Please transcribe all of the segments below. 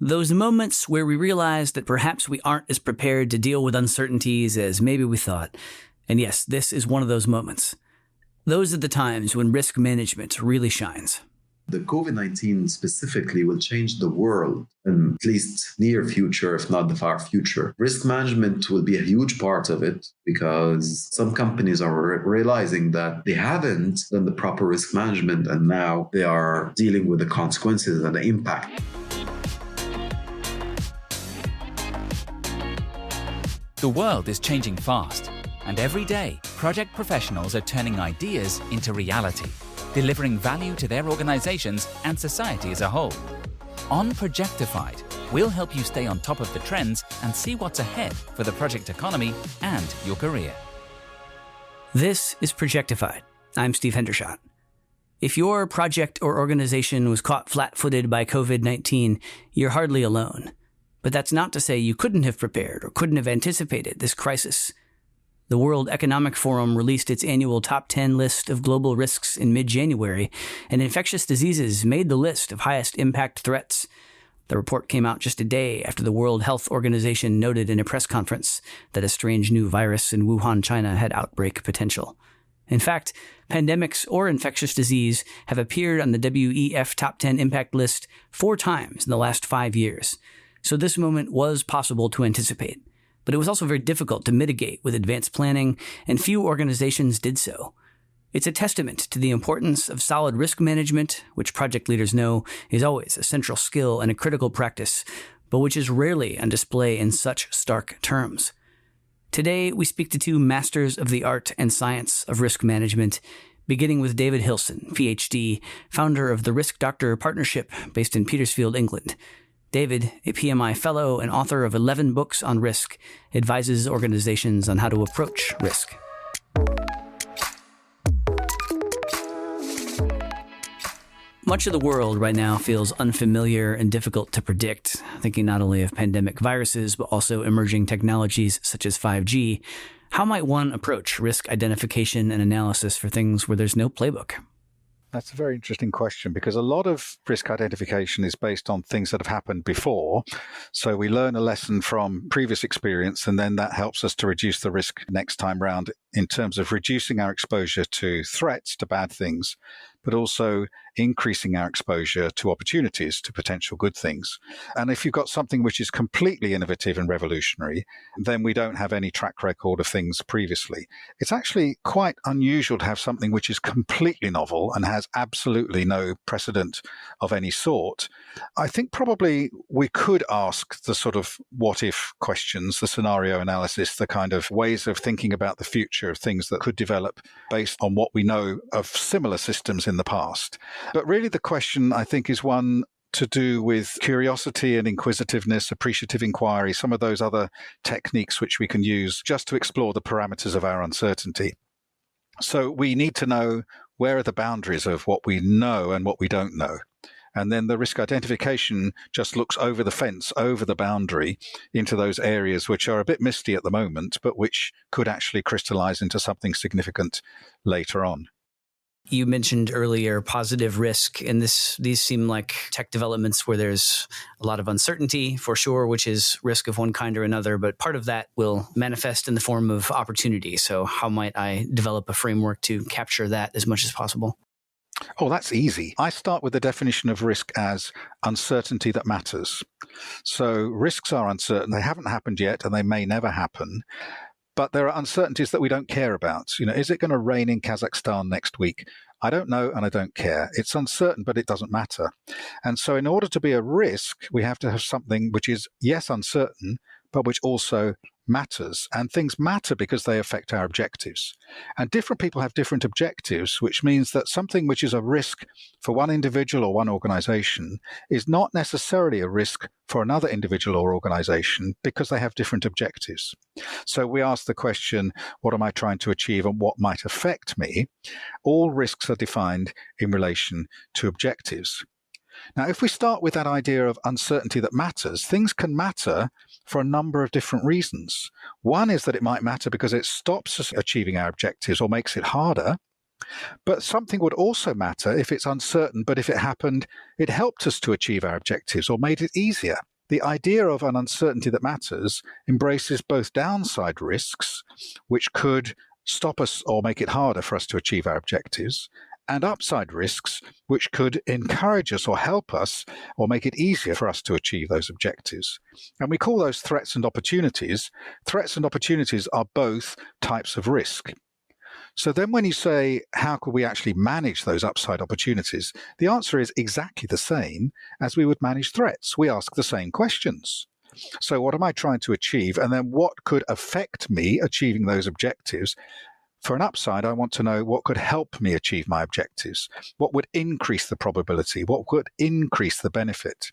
Those moments where we realize that perhaps we aren't as prepared to deal with uncertainties as maybe we thought. And yes, this is one of those moments. Those are the times when risk management really shines. The COVID-19 specifically will change the world in at least near future, if not the far future. Risk management will be a huge part of it because some companies are realizing that they haven't done the proper risk management and now they are dealing with the consequences and the impact. The world is changing fast, and every day, project professionals are turning ideas into reality, delivering value to their organizations and society as a whole. On Projectified, we'll help you stay on top of the trends and see what's ahead for the project economy and your career. This is Projectified. I'm Steve Hendershot. If your project or organization was caught flat-footed by COVID-19, you're hardly alone. But that's not to say you couldn't have prepared or couldn't have anticipated this crisis. The World Economic Forum released its annual top 10 list of global risks in mid-January, and infectious diseases made the list of highest impact threats. The report came out just a day after the World Health Organization noted in a press conference that a strange new virus in Wuhan, China had outbreak potential. In fact, pandemics or infectious disease have appeared on the WEF top 10 impact list 4 times in the last 5 years. So this moment was possible to anticipate, but it was also very difficult to mitigate with advanced planning, and few organizations did so. It's a testament to the importance of solid risk management, which project leaders know is always a central skill and a critical practice, but which is rarely on display in such stark terms. Today, we speak to 2 masters of the art and science of risk management, beginning with David Hillson, PhD, founder of the Risk Doctor Partnership based in Petersfield, England. David, a PMI Fellow and author of 11 books on risk, advises organizations on how to approach risk. Much of the world right now feels unfamiliar and difficult to predict, thinking not only of pandemic viruses, but also emerging technologies such as 5G. How might one approach risk identification and analysis for things where there's no playbook? That's a very interesting question because a lot of risk identification is based on things that have happened before. So we learn a lesson from previous experience, and then that helps us to reduce the risk next time round in terms of reducing our exposure to threats, to bad things, but also increasing our exposure to opportunities, to potential good things. And if you've got something which is completely innovative and revolutionary, then we don't have any track record of things previously. It's actually quite unusual to have something which is completely novel and has absolutely no precedent of any sort. I think probably we could ask the sort of what-if questions, the scenario analysis, the kind of ways of thinking about the future of things that could develop based on what we know of similar systems in the past. But really the question, I think, is one to do with curiosity and inquisitiveness, appreciative inquiry, some of those other techniques which we can use just to explore the parameters of our uncertainty. So we need to know where are the boundaries of what we know and what we don't know. And then the risk identification just looks over the fence, over the boundary, into those areas which are a bit misty at the moment, but which could actually crystallize into something significant later on. You mentioned earlier positive risk, and these seem like tech developments where there's a lot of uncertainty for sure, which is risk of one kind or another, but part of that will manifest in the form of opportunity. So how might I develop a framework to capture that as much as possible? Oh, that's easy. I start with the definition of risk as uncertainty that matters. So risks are uncertain. They haven't happened yet, and they may never happen. But there are uncertainties that we don't care about. Is it going to rain in Kazakhstan next week? I don't know, and I don't care. It's uncertain, but it doesn't matter. And so in order to be a risk, we have to have something which is, yes, uncertain, but which also matters. And things matter because they affect our objectives. And different people have different objectives, which means that something which is a risk for one individual or one organization is not necessarily a risk for another individual or organization because they have different objectives. So we ask the question, what am I trying to achieve and what might affect me? All risks are defined in relation to objectives. Now, if we start with that idea of uncertainty that matters, things can matter for a number of different reasons. One is that it might matter because it stops us achieving our objectives or makes it harder. But something would also matter if it's uncertain, but if it happened, it helped us to achieve our objectives or made it easier. the idea of an uncertainty that matters embraces both downside risks, which could stop us or make it harder for us to achieve our objectives, and upside risks, which could encourage us or help us or make it easier for us to achieve those objectives. And we call those threats and opportunities. Threats and opportunities are both types of risk. So then when you say, how could we actually manage those upside opportunities? The answer is exactly the same as we would manage threats. We ask the same questions. So what am I trying to achieve? And then what could affect me achieving those objectives? For an upside, I want to know what could help me achieve my objectives, what would increase the probability, what would increase the benefit.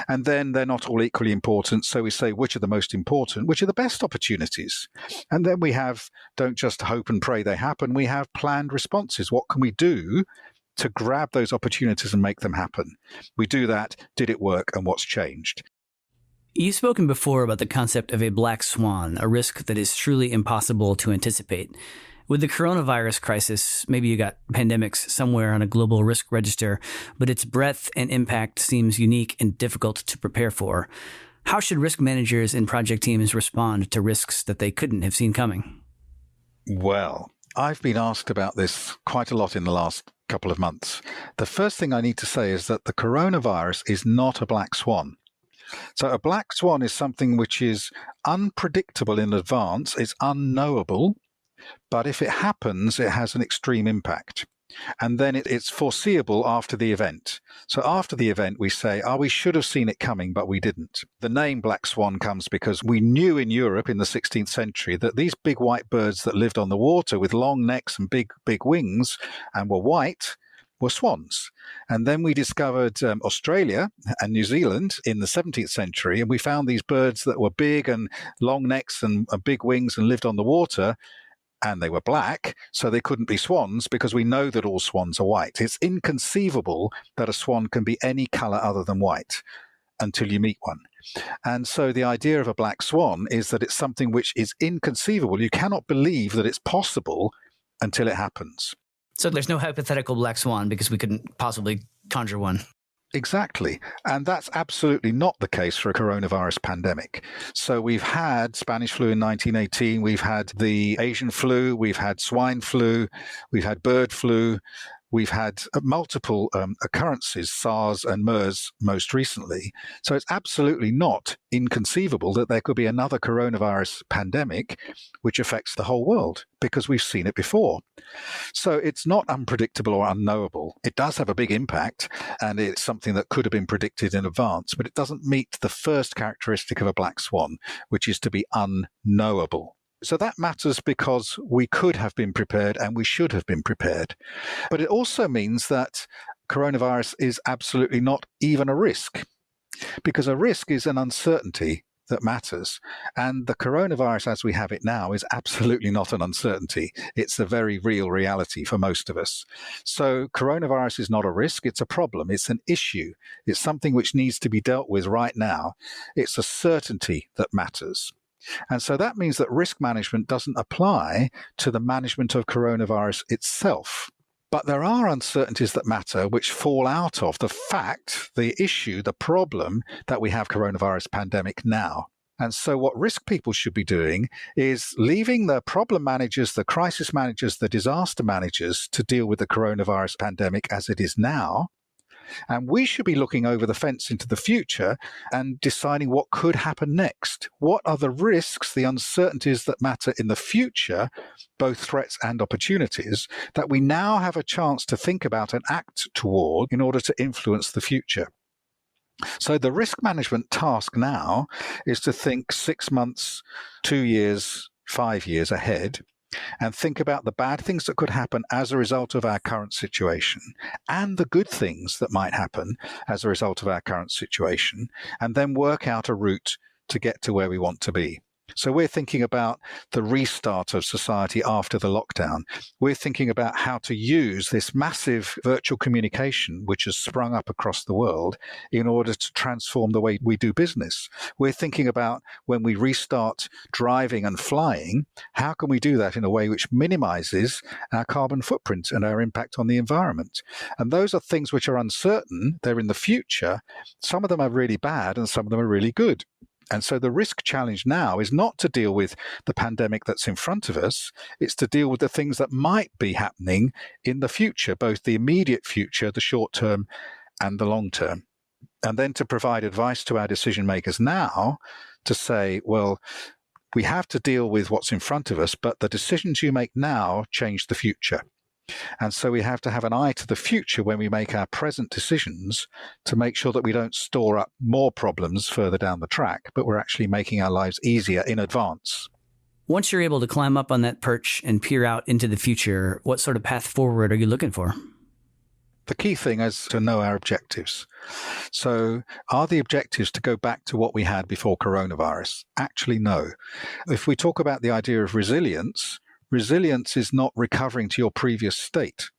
And then they're not all equally important, so we say which are the most important, which are the best opportunities. And then we have, don't just hope and pray they happen, we have planned responses. What can we do to grab those opportunities and make them happen? We do that, did it work, and what's changed? You've spoken before about the concept of a black swan, a risk that is truly impossible to anticipate. With the coronavirus crisis, maybe you got pandemics somewhere on a global risk register, but its breadth and impact seems unique and difficult to prepare for. How should risk managers and project teams respond to risks that they couldn't have seen coming? Well, I've been asked about this quite a lot in the last couple of months. The first thing I need to say is that the coronavirus is not a black swan. So a black swan is something which is unpredictable in advance, it's unknowable, but if it happens, it has an extreme impact. And then it's foreseeable after the event. So after the event, we say, we should have seen it coming, but we didn't. The name black swan comes because we knew in Europe in the 16th century that these big white birds that lived on the water with long necks and big wings and were white were swans. And then we discovered Australia and New Zealand in the 17th century, and we found these birds that were big and long necks and big wings and lived on the water. And they were black, so they couldn't be swans because we know that all swans are white. It's inconceivable that a swan can be any color other than white until you meet one. And so the idea of a black swan is that it's something which is inconceivable. You cannot believe that it's possible until it happens. So there's no hypothetical black swan because we couldn't possibly conjure one. Exactly. And that's absolutely not the case for a coronavirus pandemic. So we've had Spanish flu in 1918, we've had the Asian flu, we've had swine flu, we've had bird flu, we've had multiple occurrences, SARS and MERS most recently. So it's absolutely not inconceivable that there could be another coronavirus pandemic which affects the whole world, because we've seen it before. So it's not unpredictable or unknowable. It does have a big impact, and it's something that could have been predicted in advance, but it doesn't meet the first characteristic of a black swan, which is to be unknowable. So that matters because we could have been prepared and we should have been prepared. But it also means that coronavirus is absolutely not even a risk, because a risk is an uncertainty that matters. And the coronavirus as we have it now is absolutely not an uncertainty. It's a very real reality for most of us. So coronavirus is not a risk, it's a problem, it's an issue. It's something which needs to be dealt with right now. It's a certainty that matters. And so that means that risk management doesn't apply to the management of coronavirus itself. But there are uncertainties that matter which fall out of the fact, the issue, the problem that we have coronavirus pandemic now. And so what risk people should be doing is leaving the problem managers, the crisis managers, the disaster managers to deal with the coronavirus pandemic as it is now. And we should be looking over the fence into the future and deciding what could happen next. What are the risks, the uncertainties that matter in the future, both threats and opportunities, that we now have a chance to think about and act toward in order to influence the future? So the risk management task now is to think 6 months, 2 years, 5 years ahead, and think about the bad things that could happen as a result of our current situation and the good things that might happen as a result of our current situation, and then work out a route to get to where we want to be. So we're thinking about the restart of society after the lockdown. We're thinking about how to use this massive virtual communication, which has sprung up across the world, in order to transform the way we do business. We're thinking about when we restart driving and flying, how can we do that in a way which minimizes our carbon footprint and our impact on the environment? And those are things which are uncertain. They're in the future. Some of them are really bad and some of them are really good. And so the risk challenge now is not to deal with the pandemic that's in front of us. It's to deal with the things that might be happening in the future, both the immediate future, the short term, and the long term. And then to provide advice to our decision makers now to say, well, we have to deal with what's in front of us, but the decisions you make now change the future. And so we have to have an eye to the future when we make our present decisions to make sure that we don't store up more problems further down the track, but we're actually making our lives easier in advance. Once you're able to climb up on that perch and peer out into the future, what sort of path forward are you looking for? The key thing is to know our objectives. So are the objectives to go back to what we had before coronavirus? Actually, no. If we talk about the idea of resilience is not recovering to your previous state.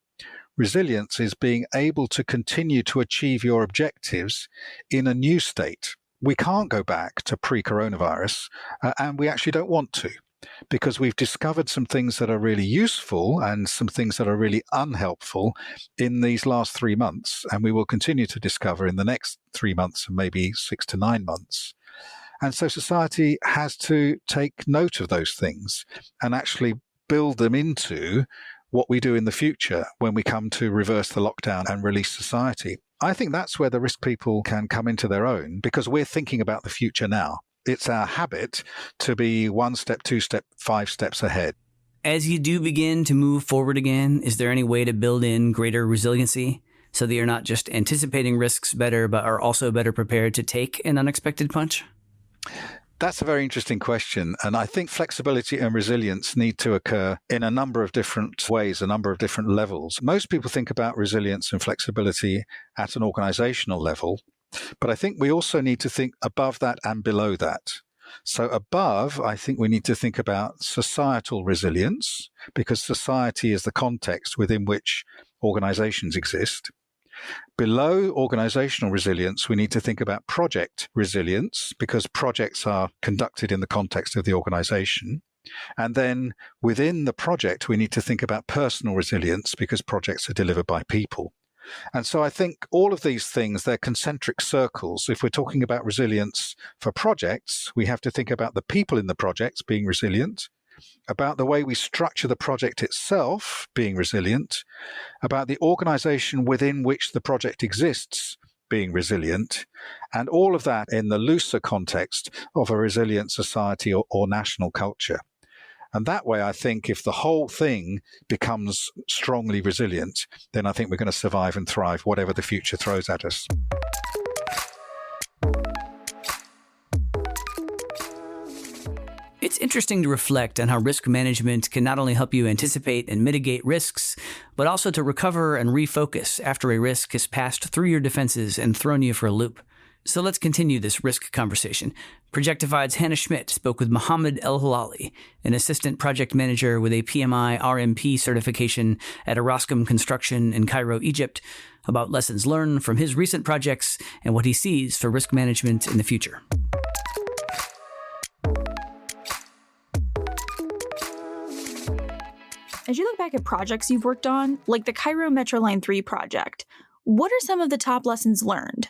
Resilience is being able to continue to achieve your objectives in a new state. We can't go back to pre-coronavirus, and we actually don't want to, because we've discovered some things that are really useful and some things that are really unhelpful in these last 3 months, and we will continue to discover in the next 3 months and maybe 6 to 9 months. And so society has to take note of those things and actually build them into what we do in the future when we come to reverse the lockdown and release society. I think that's where the risk people can come into their own, because we're thinking about the future now. It's our habit to be 1 step, 2 step, 5 steps ahead. As you do begin to move forward again, is there any way to build in greater resiliency so that you're not just anticipating risks better, but are also better prepared to take an unexpected punch? That's a very interesting question. And I think flexibility and resilience need to occur in a number of different ways, a number of different levels. Most people think about resilience and flexibility at an organizational level, but I think we also need to think above that and below that. So above, I think we need to think about societal resilience, because society is the context within which organizations exist. Below organizational resilience, we need to think about project resilience, because projects are conducted in the context of the organization. And then within the project, we need to think about personal resilience, because projects are delivered by people. And so I think all of these things, they're concentric circles. If we're talking about resilience for projects, we have to think about the people in the projects being resilient, about the way we structure the project itself being resilient, about the organization within which the project exists being resilient, and all of that in the looser context of a resilient society or national culture. And that way, I think if the whole thing becomes strongly resilient, then I think we're going to survive and thrive, whatever the future throws at us. It's interesting to reflect on how risk management can not only help you anticipate and mitigate risks, but also to recover and refocus after a risk has passed through your defenses and thrown you for a loop. So let's continue this risk conversation. Projectified's Hannah Schmidt spoke with Mohamad ElHelaly, an assistant project manager with a PMI-RMP certification at Orascom Construction in Cairo, Egypt, about lessons learned from his recent projects and what he sees for risk management in the future. As you look back at projects you've worked on, like the Cairo Metro Line 3 project, what are some of the top lessons learned?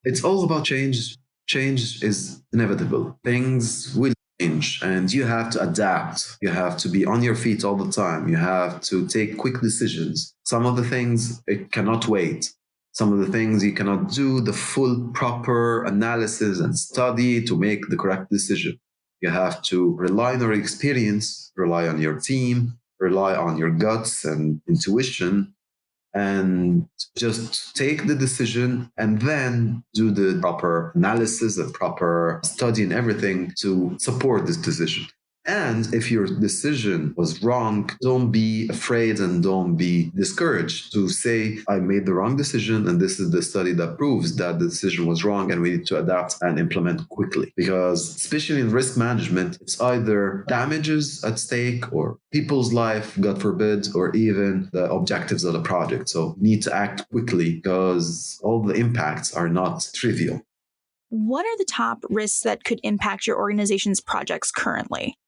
It's all about change. Change is inevitable. Things will change and you have to adapt. You have to be on your feet all the time. You have to take quick decisions. Some of the things, it cannot wait. Some of the things you cannot do the full proper analysis and study to make the correct decision. You have to rely on your experience, rely on your team, rely on your guts and intuition, and just take the decision and then do the proper analysis and proper study and everything to support this decision. And if your decision was wrong, don't be afraid and don't be discouraged to say, I made the wrong decision and this is the study that proves that the decision was wrong and we need to adapt and implement quickly. Because especially in risk management, it's either damages at stake or people's life, God forbid, or even the objectives of the project. So you need to act quickly because all the impacts are not trivial. What are the top risks that could impact your organization's projects currently?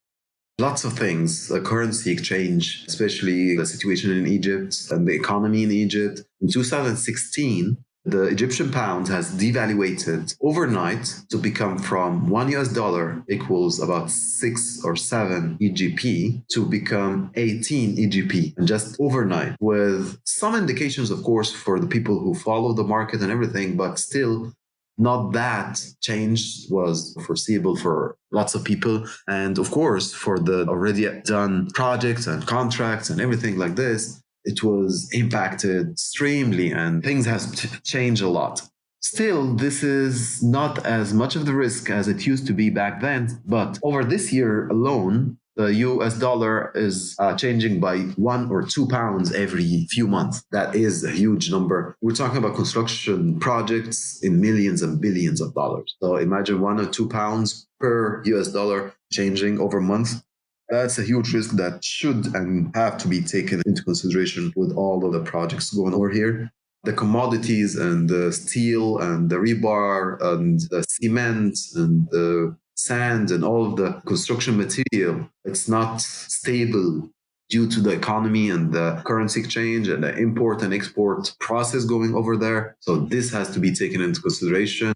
Lots of things. The currency exchange, especially the situation in Egypt and the economy in Egypt. In 2016, the Egyptian pound has devaluated overnight to become from $1 equals about 6 or 7 EGP to become 18 EGP. And just overnight, with some indications, of course, for the people who follow the market and everything, but still not that change was foreseeable for lots of people. And of course, for the already done projects and contracts and everything like this, it was impacted extremely and things have changed a lot. Still, this is not as much of the risk as it used to be back then. But over this year alone, the US dollar is changing by 1 or 2 pounds every few months. That is a huge number. We're talking about construction projects in millions and billions of dollars. So imagine 1 or 2 pounds per US dollar changing over months. That's a huge risk that should and have to be taken into consideration with all of the projects going over here. The commodities and the steel and the rebar and the cement and the sand and all of the construction material, it's not stable due to the economy and the currency exchange and the import and export process going over there. So this has to be taken into consideration.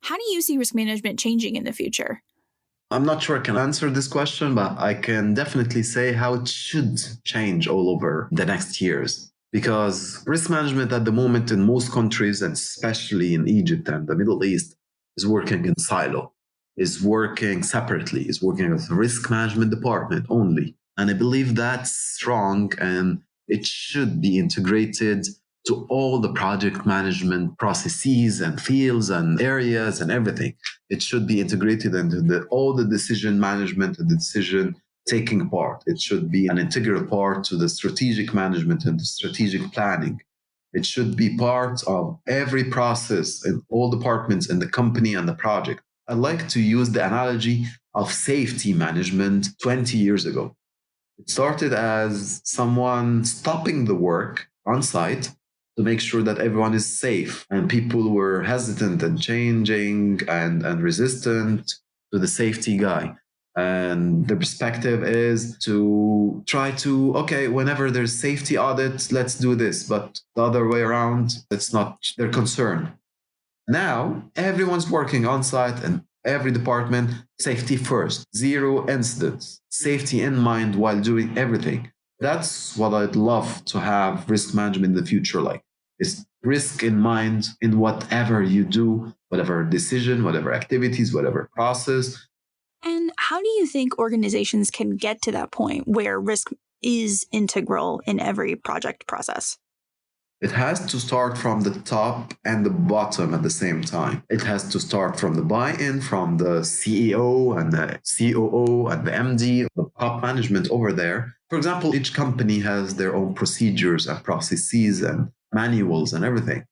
How do you see risk management changing in the future? I'm not sure I can answer this question, but I can definitely say how it should change all over the next years. Because risk management at the moment in most countries, and especially in Egypt and the Middle East, is working in silo, is working separately, is working with the risk management department only. And I believe that's wrong and it should be integrated to all the project management processes and fields and areas and everything. It should be integrated into all the decision management and the decision taking part. It should be an integral part to the strategic management and the strategic planning. It should be part of every process in all departments in the company and the project. I like to use the analogy of safety management 20 years ago. It started as someone stopping the work on site to make sure that everyone is safe, and people were hesitant and changing and resistant to the safety guy. And the perspective is to try to, okay, whenever there's safety audits, let's do this. But the other way around, it's not their concern. Now, everyone's working on site and every department, safety first, 0 incidents, safety in mind while doing everything. That's what I'd love to have risk management in the future like. It's risk in mind in whatever you do, whatever decision, whatever activities, whatever process. And how do you think organizations can get to that point where risk is integral in every project process? It has to start from the top and the bottom at the same time. It has to start from the buy-in from the CEO and the COO and the MD, the top management over there. For example, each company has their own procedures and processes and manuals and everything.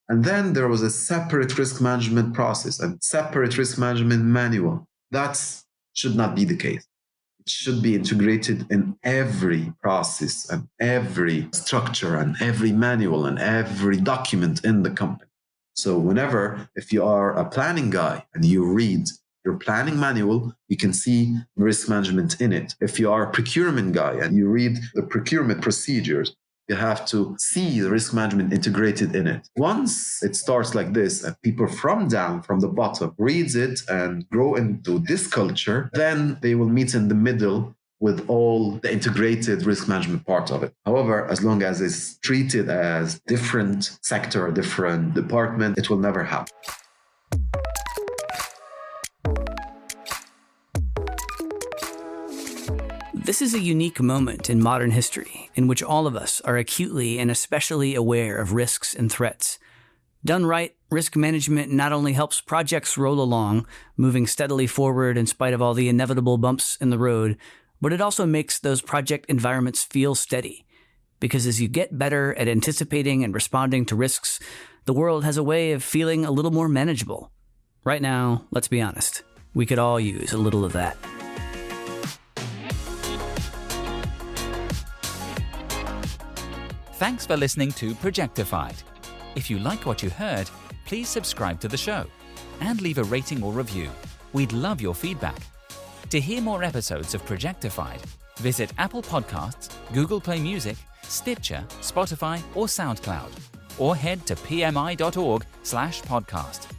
And then there was a separate risk management process and separate risk management manual. That should not be the case. It should be integrated in every process and every structure and every manual and every document in the company. So whenever, if you are a planning guy and you read your planning manual, you can see risk management in it. If you are a procurement guy and you read the procurement procedures, you have to see the risk management integrated in it. Once it starts like this, and people from the bottom, reads it and grow into this culture, then they will meet in the middle with all the integrated risk management part of it. However, as long as it's treated as different sector, different department, it will never happen. This is a unique moment in modern history in which all of us are acutely and especially aware of risks and threats. Done right, risk management not only helps projects roll along, moving steadily forward in spite of all the inevitable bumps in the road, but it also makes those project environments feel steady. Because as you get better at anticipating and responding to risks, the world has a way of feeling a little more manageable. Right now, let's be honest, we could all use a little of that. Thanks for listening to Projectified. If you like what you heard, please subscribe to the show and leave a rating or review. We'd love your feedback. To hear more episodes of Projectified, visit Apple Podcasts, Google Play Music, Stitcher, Spotify, or SoundCloud, or head to pmi.org/podcast.